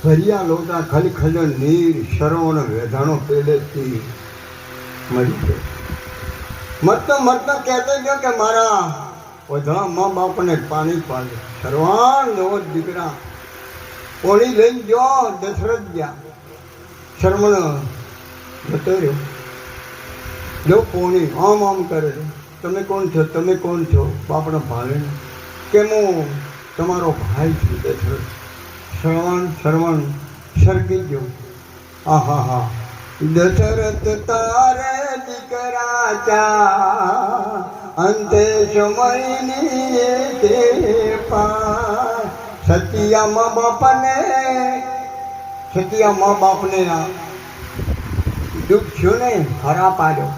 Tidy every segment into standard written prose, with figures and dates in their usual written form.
ભર્યા લોટા ખલખલ નીર શરવણ વેધાણો પેલેથી મળી ગયો. મરતા કહેતો ગયો કે મારા બધા મા બાપને પાણી પાડે. સર્વાન નવો દીકરા પોણી લઈ ગયો. દશરથ ગયા. શરમણ જતો રહ્યો. જો પોણી આમ કરે છે. તમે કોણ છો? તમે કોણ છો? બાપને ભાવે ને કેમ હું તમારો ભાઈ છું. દશરથ શ્રવણ સરકી ગયો. આહા દશરથ તારે દીકરા ચા અંતે સમયની તે પા સતિયા મા બાપને દુઃખ થયું ને હરા પાડ્યો.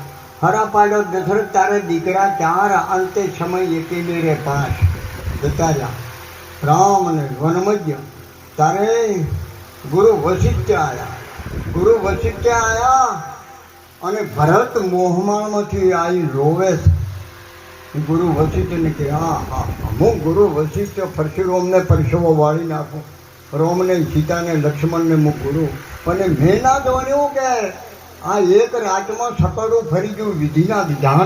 દશરથ તારે દીકરા ચાર અંતે સમય એકેલે રે પાસ જતા રહ્યા. રામ અને વનમધ્ય તારે ગુરુ વશિષ્ઠ આવ્યા અને ભરત મોહમાળમાંથી આવી રોવે. ગુરુ વશિષ્ઠને કે હા હું ગુરુ વશિષ્ઠ પરશુરામને પરસેવો વાળી નાખું. રોમને સીતાને લક્ષ્મણને હું ગુરુ. અને મેં ના જોવાનું કે આ એક રાતમાં સકડું ફરી ગયું વિધિના વિધાન.